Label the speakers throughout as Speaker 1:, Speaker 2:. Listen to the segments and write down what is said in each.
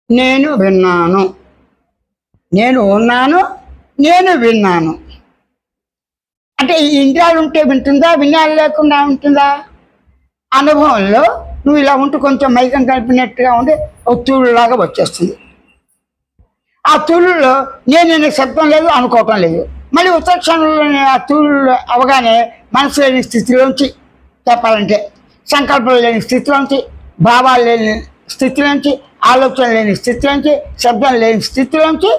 Speaker 1: నేను విన్నాను, నేను ఉన్నాను, నేను విన్నాను. అంటే ఈ ఇంద్రియాలు ఉంటే వింటుందా, విన్నాలు లేకుండా ఉంటుందా? అనుభవంలో నువ్వు ఇలా ఉంటూ కొంచెం మైకం కలిపినట్టుగా ఉండి ఒక తూలులాగా వచ్చేస్తుంది. ఆ తూలులో నేను శబ్దం లేదు, అనుకోవటం లేదు. మళ్ళీ ఉత్తర క్షణంలోనే ఆ తూలు అవగానే మనసు లేని స్థితిలోంచి, చెప్పాలంటే సంకల్పం లేని స్థితిలోంచి, భావాలు లేని స్థితిలోంచి, ఆలోచన లేని స్థితిలోంచి, శబ్దం లేని స్థితిలోంచి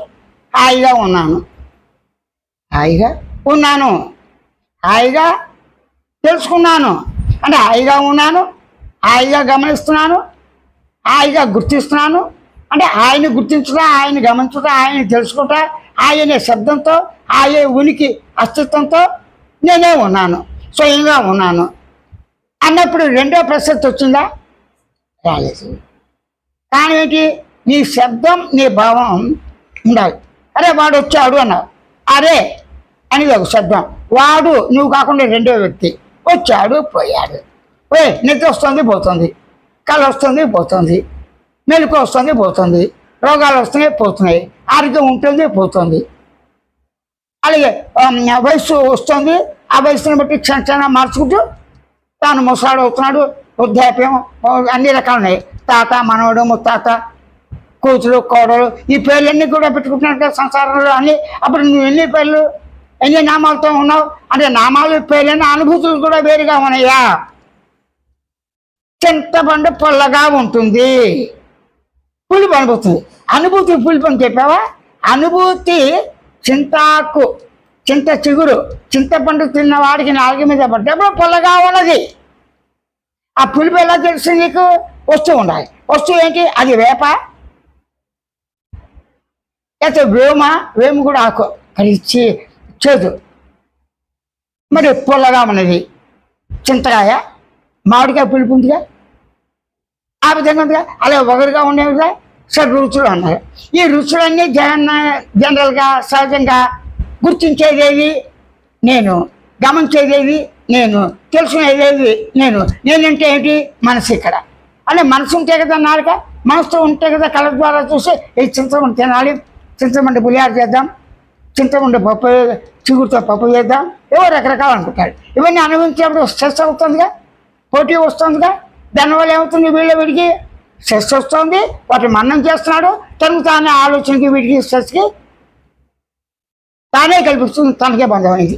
Speaker 1: హాయిగా ఉన్నాను, హాయిగా ఉన్నాను, హాయిగా తెలుసుకున్నాను. అంటే హాయిగా ఉన్నాను, హాయిగా గమనిస్తున్నాను, హాయిగా గుర్తిస్తున్నాను. అంటే ఆయన గుర్తించుట, ఆయన గమనించుట, ఆయన తెలుసుకుంటా, ఆయన శబ్దంతో, ఆయన ఉనికి అస్తిత్వంతో నేనే ఉన్నాను, స్వయంగా ఉన్నాను అన్నప్పుడు రెండో ప్రసక్తి వచ్చిందా? రాలేదు. కానీ ఏంటి? నీ శబ్దం, నీ భావం ఉండాలి. అరే వాడు వచ్చాడు అన్నావు, అరే అనేది ఒక శబ్దం. వాడు నువ్వు కాకుండా రెండో వ్యక్తి. వచ్చాడు, పోయాడు. నిద్ర వస్తుంది, పోతుంది, కళ వస్తుంది, పోతుంది, మెలకు వస్తుంది, పోతుంది, రోగాలు వస్తున్నాయి, పోతున్నాయి, ఆరోగ్యం ఉంటుంది, పోతుంది. అలాగే వయసు వస్తుంది, ఆ వయసుని బట్టి చిన్న చిన్న మార్చుకుంటూ తాను ముసలాడు అవుతున్నాడు, వృద్ధాప్యం, అన్ని రకాలు ఉన్నాయి. తాత, మనవడు, ముత్తాత, కూతురు, కోడలు, ఈ పేర్లన్నీ కూడా పెట్టుకుంటున్నట్టు సంసారంలో అన్ని. అప్పుడు నువ్వు ఎన్ని పేర్లు, ఎన్ని నామాలతో ఉన్నావు అంటే నామాలు పేర్లైన అనుభూతులు కూడా వేరుగా ఉన్నాయా? చింతపండు పొల్లగా ఉంటుంది, పులుపు అనుభూతుంది. అనుభూతి పులుపు అని చెప్పావా? అనుభూతి చింతాకు, చింత చిగురు, చింతపండు తిన్నవాడికి నాలుగు మీద పడ్డప్పుడు పొల్లగా ఉన్నది. ఆ పులుపు ఎలా తెలుసు నీకు? వస్తువు ఉండాలి. వస్తువు ఏంటి? అది వేప, అయితే వేము కూడా ఆకు, అది చేదు, మరి పొల్లగా ఉన్నది. చింతకాయ, మామిడికాయ పులుపు ఉందిగా, ఆ విధంగా ఉందిగా. అలా ఒకరిగా ఉండేవిగా షడ్ రుచులు అన్నారు. ఈ రుచులన్నీ జనరల్గా సహజంగా గుర్తించేదేవి నేను, గమనించేదేవి నేను, తెలుసుకునేదేవి నేను. నేనంటే ఏంటి? మనసు. ఇక్కడ అంటే మనసు ఉంటే కదా నాలుక, మనసుతో ఉంటే కదా కళ్ళ ద్వారా చూసి ఈ చింతపండు తినాలి, చింతపండు పులిహార చేద్దాం, చింతపండు పప్పు చిగురుతో పప్పు చేద్దాం, ఏవో రకరకాలు అనుకుంటారు. ఇవన్నీ అనుభవించేప్పుడు స్ట్రెస్ అవుతుందిగా, పోటీ వస్తుందిగా. దానివల్ల ఏమవుతుంది? వీడికి స్ట్రెస్ వస్తుంది, వాటిని మన్నం చేస్తున్నాడు, తనకు తానే ఆలోచనకి, వీటికి స్ట్రెస్కి తానే కల్పిస్తుంది, తనకే బంధమైంది.